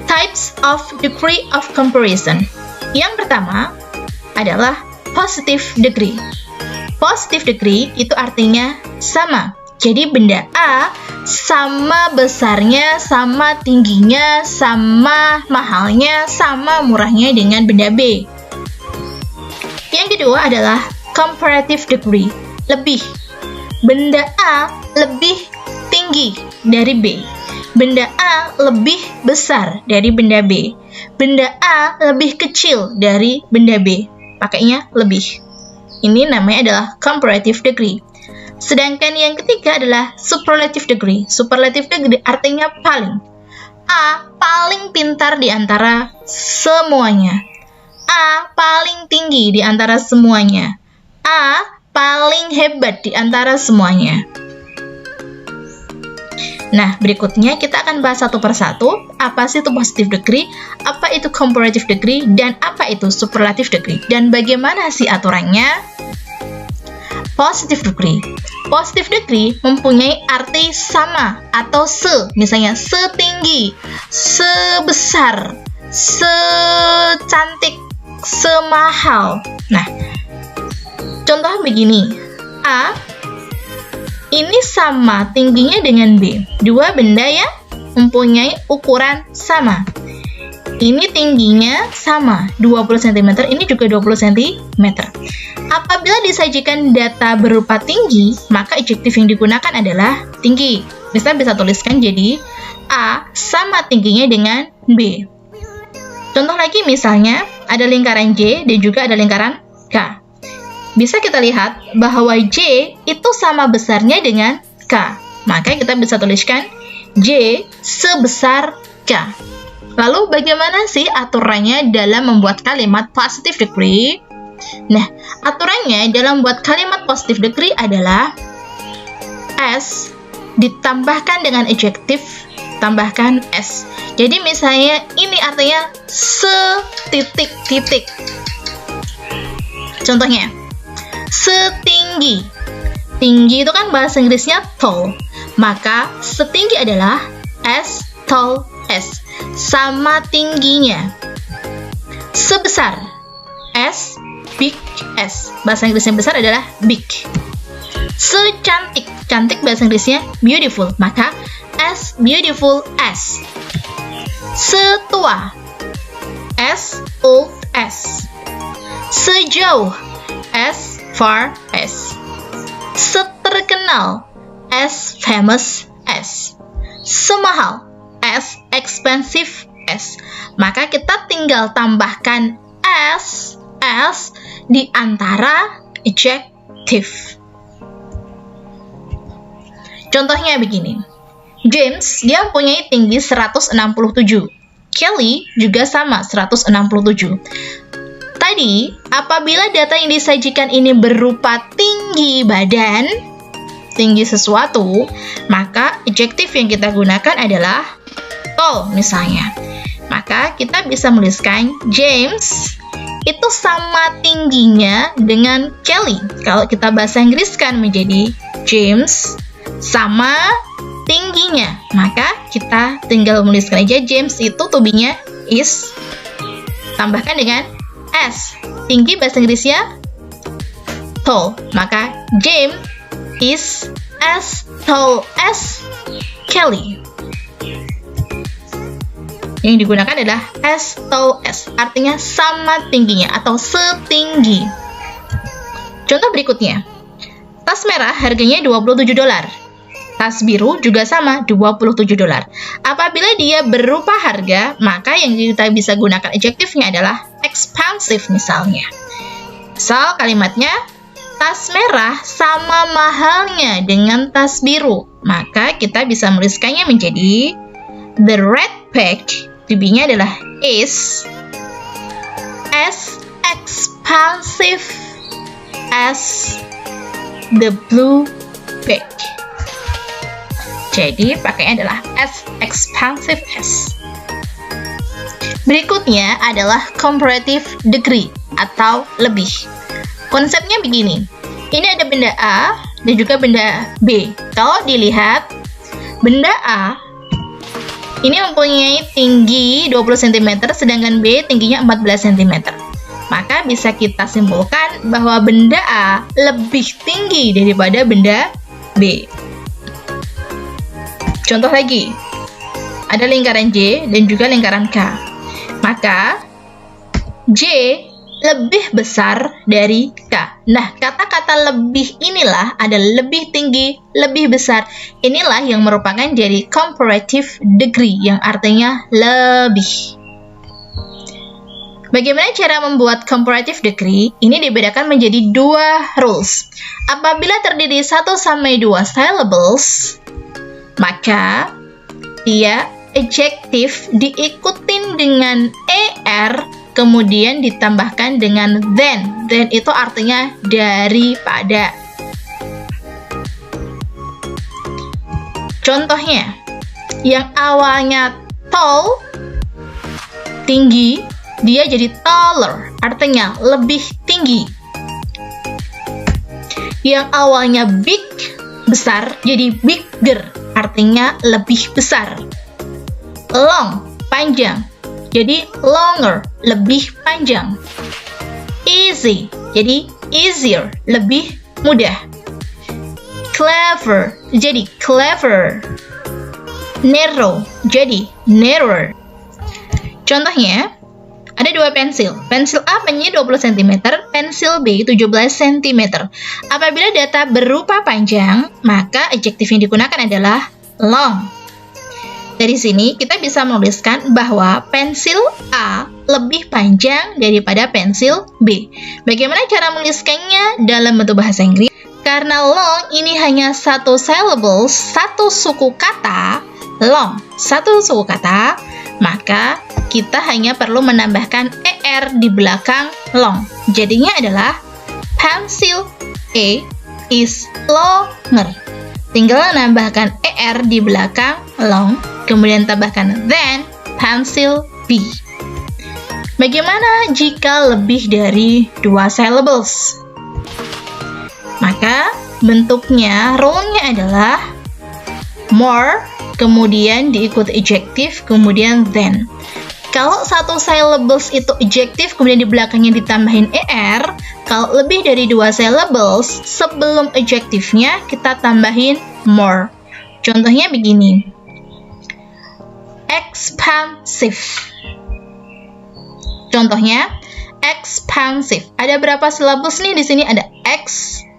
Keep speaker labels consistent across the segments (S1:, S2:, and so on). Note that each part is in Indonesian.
S1: Types of degree of comparison. Yang pertama adalah positive degree. Positive degree itu artinya sama. Jadi benda A sama besarnya, sama tingginya, sama mahalnya, sama murahnya dengan benda B. Yang kedua adalah comparative degree, lebih. Benda A lebih tinggi dari B. Benda A lebih besar dari benda B. Benda A lebih kecil dari benda B. Pakainya lebih. Ini namanya adalah comparative degree. Sedangkan yang ketiga adalah superlative degree. Superlative degree artinya paling. A paling pintar di antara semuanya. A paling tinggi di antara semuanya. A paling hebat di antara semuanya. Nah, berikutnya kita akan bahas satu persatu. Apa sih itu positive degree? Apa itu comparative degree? Dan apa itu superlative degree? Dan bagaimana sih aturannya? Positive degree. Positive degree mempunyai arti sama atau se. Misalnya setinggi, sebesar, secantik, semahal. Nah, contoh begini. A ini sama tingginya dengan B. Dua benda yang mempunyai ukuran sama. Ini tingginya sama, 20 cm, ini juga 20 cm. Apabila disajikan data berupa tinggi, maka adjektif yang digunakan adalah tinggi. Bisa tuliskan jadi A sama tingginya dengan B. Contoh lagi misalnya, ada lingkaran J dan juga ada lingkaran K. Bisa kita lihat bahwa J itu sama besarnya dengan K. Maka kita bisa tuliskan J sebesar K. Lalu bagaimana sih aturannya dalam membuat kalimat positive degree? Nah, aturannya dalam membuat kalimat positive degree adalah S ditambahkan dengan adjektif, tambahkan S. Jadi misalnya ini artinya setitik-titik. Contohnya, setinggi. Tinggi itu kan bahasa Inggrisnya tall. Maka setinggi adalah as tall as. Sama tingginya. Sebesar as big as. Bahasa Inggrisnya besar adalah big. Secantik. Cantik bahasa Inggrisnya beautiful. Maka as beautiful as. Setua. As old as. Sejauh. As far as. Seterkenal. As famous as. Semahal. As expensive as. Maka kita tinggal tambahkan as di antara adjektif. Contohnya begini. James, dia mempunyai tinggi 167. Kelly juga sama, 167. Tadi, apabila data yang disajikan ini berupa tinggi badan, tinggi sesuatu, maka adjektif yang kita gunakan adalah tall misalnya. Maka kita bisa menuliskan James itu sama tingginya dengan Kelly. Kalau kita bahasa Inggriskan menjadi James sama tingginya, maka kita tinggal menuliskan aja James itu to-be-nya is, tambahkan dengan S. Tinggi bahasa Inggrisnya tall, maka James is as tall as Kelly. Yang digunakan adalah as tall as, artinya sama tingginya atau setinggi. Contoh berikutnya. Tas merah harganya $27. Tas biru juga sama, $27. Apabila dia berupa harga, maka yang kita bisa gunakan adjektifnya adalah expensive misalnya. Misal kalimatnya, tas merah sama mahalnya dengan tas biru. Maka kita bisa menuliskannya menjadi the red bag, to-be-nya adalah is as expensive as the blue bag. Jadi pakainya adalah as expensive as. Berikutnya adalah comparative degree atau lebih. Konsepnya begini. Ini ada benda A dan juga benda B. Kalau dilihat, benda A Ini mempunyai tinggi 20 cm, sedangkan B tingginya 14 cm. Maka bisa kita simpulkan bahwa benda A lebih tinggi daripada benda B. Contoh lagi, ada lingkaran J dan juga lingkaran K. Maka J lebih besar dari K. Nah, kata-kata lebih inilah adalah lebih tinggi, lebih besar. Inilah yang merupakan jadi comparative degree, yang artinya lebih. Bagaimana cara membuat comparative degree? Ini dibedakan menjadi dua rules. Apabila terdiri 1 sampai 2 syllables, maka dia adjektif diikutin dengan er, kemudian ditambahkan dengan than. Than itu artinya daripada. Contohnya, yang awalnya tall, tinggi, dia jadi taller, artinya lebih tinggi. Yang awalnya big, besar, jadi bigger, artinya lebih besar. Long, panjang, jadi longer, lebih panjang. Easy, jadi easier, lebih mudah. Clever, jadi clever. Narrow, jadi narrower. Contohnya, ada dua pensil. Pensil A panjangnya 20 cm, pensil B 17 cm. Apabila data berupa panjang, maka adjektif yang digunakan adalah long. Dari sini kita bisa menuliskan bahwa pensil A lebih panjang daripada pensil B. Bagaimana cara menuliskannya dalam bentuk bahasa Inggris? Karena long ini hanya satu syllable, satu suku kata, long, satu suku kata, maka kita hanya perlu menambahkan er di belakang long. Jadinya adalah pencil A is longer. Tinggal menambahkan er di belakang long, kemudian tambahkan than pencil B. Bagaimana jika lebih dari 2 syllables? Maka bentuknya, rule-nya adalah more, kemudian diikuti adjektif, kemudian than. Kalau satu syllables itu adjektif, kemudian di belakangnya ditambahin er. Kalau lebih dari 2 syllables, sebelum adjektifnya kita tambahin more. Contohnya begini. Expansive. Contohnya, expansive. Ada berapa syllables nih? Di sini ada expansive.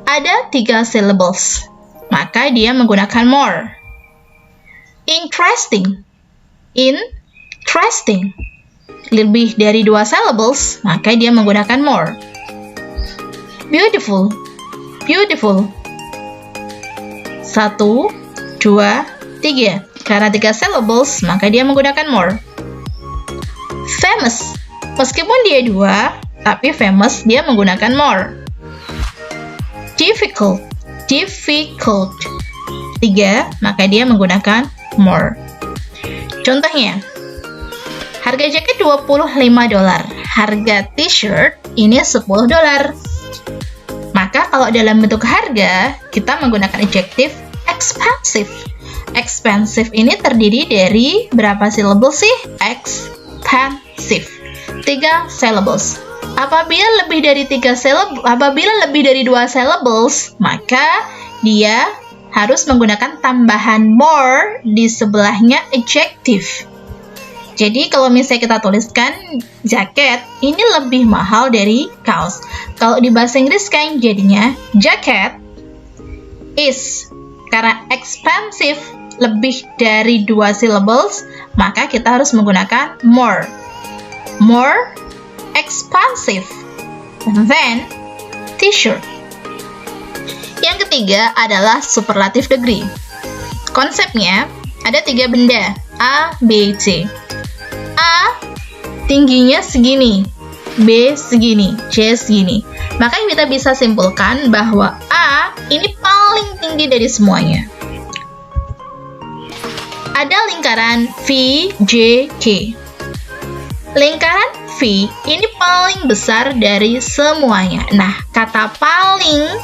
S1: Ada 3 syllables. Maka dia menggunakan more. Interesting. Interesting. Lebih dari 2 syllables, maka dia menggunakan more. Beautiful. Beautiful. 1, 2, 3. Karena 3 syllables, maka dia menggunakan more. Famous. Meskipun dia 2, tapi famous dia menggunakan more. Difficult. Difficult. 3, maka dia menggunakan more. Contohnya, harga jaket $25, harga t-shirt ini $10. Maka kalau dalam bentuk harga, kita menggunakan adjektif expensive. Expensive ini terdiri dari berapa syllables sih? Expensive. 3 syllables. Apabila lebih dari 2 syllables, maka dia harus menggunakan tambahan more di sebelahnya adjektif. Jadi kalau misalnya kita tuliskan jaket, ini lebih mahal dari kaos. Kalau di bahasa Inggris kan jadinya jacket is. Karena expensive lebih dari 2 syllables, maka kita harus menggunakan more. More expensive than t-shirt. Yang ketiga adalah superlative degree. Konsepnya ada 3 benda, A, B, C. A tingginya segini, B segini, C segini. Maka kita bisa simpulkan bahwa A ini paling tinggi dari semuanya. Ada lingkaran V, J, K. Lingkaran V ini paling besar dari semuanya. Nah, kata paling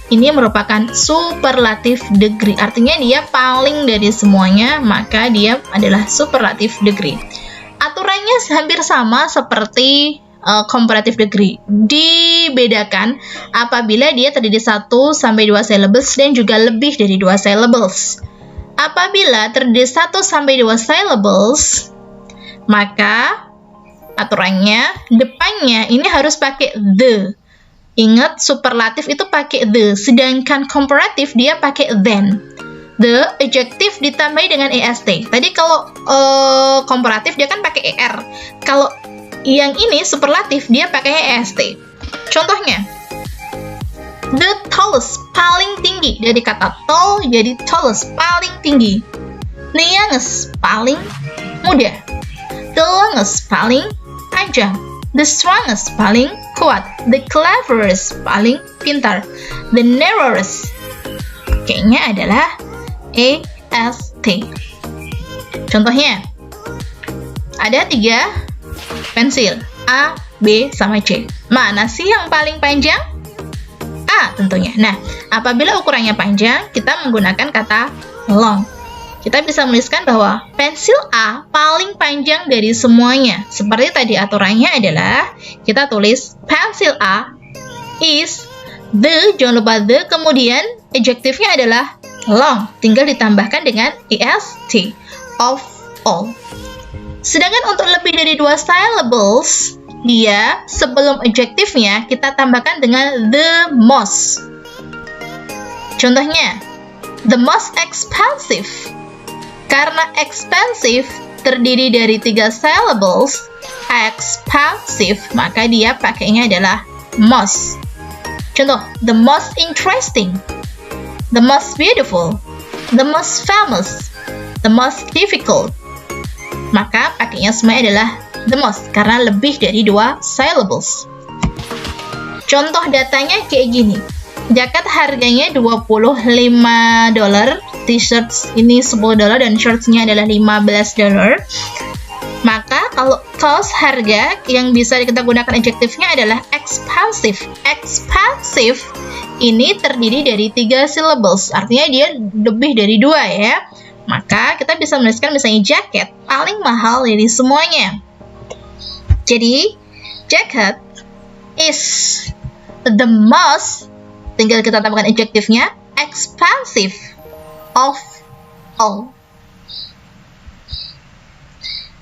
S1: ini merupakan superlative degree. Artinya dia paling dari semuanya, maka dia adalah superlative degree. Aturannya hampir sama seperti comparative degree. Dibedakan apabila dia terdiri 1 sampai 2 syllables dan juga lebih dari 2 syllables. Apabila terdiri 1 sampai 2 syllables, maka aturannya depannya ini harus pakai the. Ingat, superlatif itu pakai the, sedangkan comparative dia pakai than. The adjective ditambah dengan est. Tadi kalau komparatif dia kan pakai er. Kalau yang ini superlatif dia pakai est. Contohnya, the tallest, paling tinggi. Dari kata tall jadi tallest, paling tinggi. The youngest, paling muda. The longest, paling panjang. The strongest, paling kuat. The cleverest, paling pintar. The narrowest, kayaknya adalah est. Contohnya, ada 3 pensil, A, B, sama C. Mana sih yang paling panjang? A tentunya. Nah, apabila ukurannya panjang, kita menggunakan kata long. Kita bisa menuliskan bahwa pensil A paling panjang dari semuanya. Seperti tadi aturannya adalah kita tulis pensil A is the, jangan lupa the, kemudian adjektifnya adalah long. Tinggal ditambahkan dengan est, of all. Sedangkan untuk lebih dari 2 syllables, dia sebelum adjektifnya kita tambahkan dengan the most. Contohnya, the most expensive. Karena expensive terdiri dari 3 syllables, expensive, maka dia pakainya adalah most. Contoh, the most interesting, the most beautiful, the most famous, the most difficult. Maka pakainya semuanya adalah the most, karena lebih dari 2 syllables. Contoh datanya kayak gini. Jaket harganya $25, t-shirts ini $10 dan shirtsnya adalah $15. Maka kalau kaos harga yang bisa kita gunakan adjektifnya adalah expensive. Expensive ini terdiri dari 3 syllables, artinya dia lebih dari 2 ya. Maka kita bisa menuliskan misalnya jaket paling mahal dari semuanya. Jadi jacket is the most, tinggal kita tambahkan adjektifnya, expensive of all.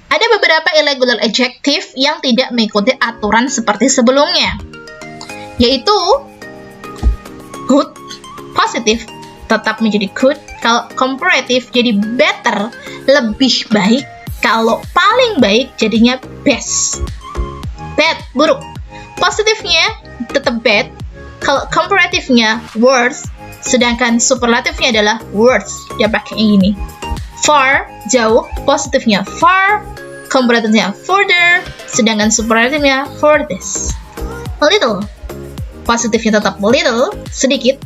S1: Ada beberapa irregular adjective yang tidak mengikuti aturan seperti sebelumnya, yaitu good, positive, tetap menjadi good. Kalau comparative jadi better, lebih baik. Kalau paling baik jadinya best. Bad, buruk. Positifnya tetap bad. Kalau comparatifnya worse, sedangkan superlatifnya adalah worse. Dia pakai yang ini. Far, jauh. Positifnya far. Comparatifnya further. Sedangkan superlatifnya furthest. Little. Positifnya tetap little, sedikit.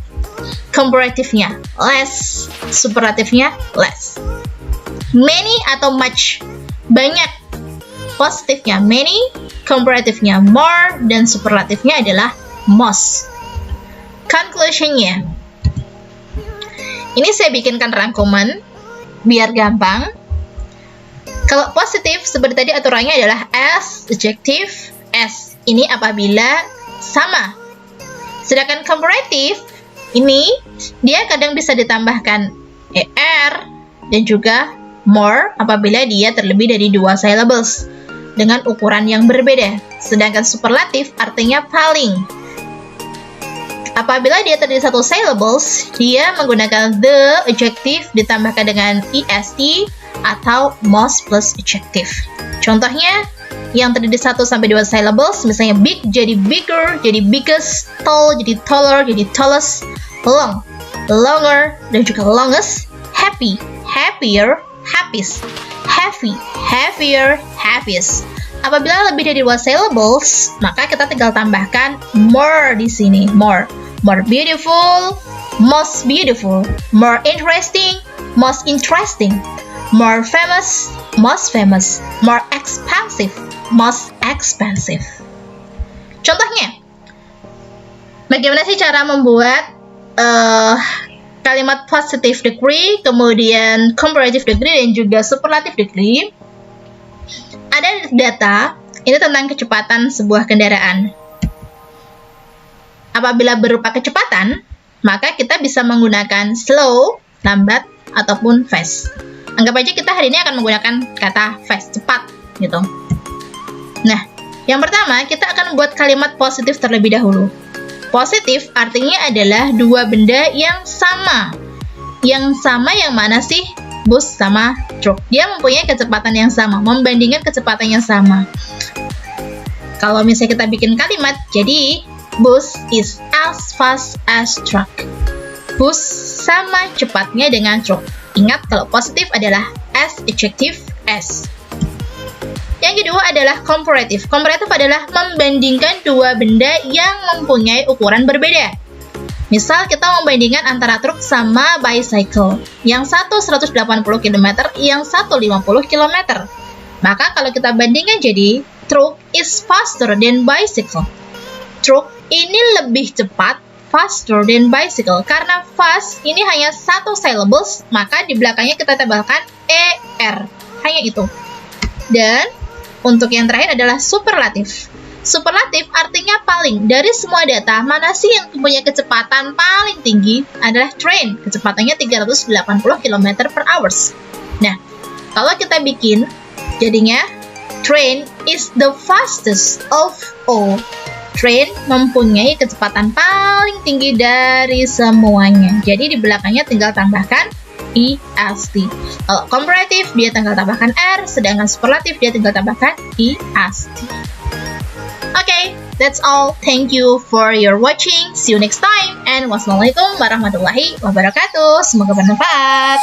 S1: Comparatifnya less, superlatifnya less. Many atau much, banyak. Positifnya many, comparatifnya more, dan superlatifnya adalah most. Conclusionnya, ini saya bikinkan rangkuman biar gampang. Kalau positif seperti tadi aturannya adalah as, adjective, as. Ini apabila sama. Sedangkan comparative ini dia kadang bisa ditambahkan er dan juga more apabila dia terlebih dari 2 syllables dengan ukuran yang berbeda. Sedangkan superlatif artinya paling. Apabila dia terdiri 1 syllables, dia menggunakan the adjective ditambahkan dengan est atau most plus adjective. Contohnya yang terdiri 1 sampai 2 syllables, misalnya big jadi bigger, jadi biggest, tall jadi taller, jadi tallest, long, longer, dan juga longest, happy, happier, happiest, heavy, heavier, happiest. Apabila lebih dari 2 syllables, maka kita tinggal tambahkan more di sini, more. More beautiful, most beautiful, more interesting, most interesting, more famous, most famous, more expensive, most expensive. Contohnya, bagaimana sih cara membuat kalimat positive degree, kemudian comparative degree, dan juga superlative degree, ada data ini tentang kecepatan sebuah kendaraan. Apabila berupa kecepatan, maka kita bisa menggunakan slow, lambat, ataupun fast. Anggap aja kita hari ini akan menggunakan kata fast, cepat, gitu. Nah, yang pertama, kita akan membuat kalimat positif terlebih dahulu. Positif artinya adalah dua benda yang sama. Yang sama yang mana sih? Bus sama truk. Dia mempunyai kecepatan yang sama, membandingkan kecepatan yang sama. Kalau misalnya kita bikin kalimat, jadi bus is as fast as truck. Bus sama cepatnya dengan truk. Ingat, kalau positif adalah as adjective as. Yang kedua adalah comparative. Comparative adalah membandingkan dua benda yang mempunyai ukuran berbeda. Misal kita membandingkan antara truk sama bicycle. Yang satu 180 km, yang satu 50 km. Maka kalau kita bandingkan jadi, truk is faster than bicycle. Truk ini lebih cepat, faster than bicycle. Karena fast ini hanya satu syllables, maka di belakangnya kita tambahkan er. Hanya itu. Dan untuk yang terakhir adalah superlatif. Superlatif artinya paling. Dari semua data, mana sih yang punya kecepatan paling tinggi? Adalah train. Kecepatannya 380 km per hours. Nah, kalau kita bikin, jadinya train is the fastest of all. Train mempunyai kecepatan paling tinggi dari semuanya. Jadi di belakangnya tinggal tambahkan est. Kalau comparative dia tinggal tambahkan r, sedangkan superlatif dia tinggal tambahkan est. Okay, that's all. Thank you for your watching. See you next time, and wassalamualaikum warahmatullahi wabarakatuh. Semoga bermanfaat.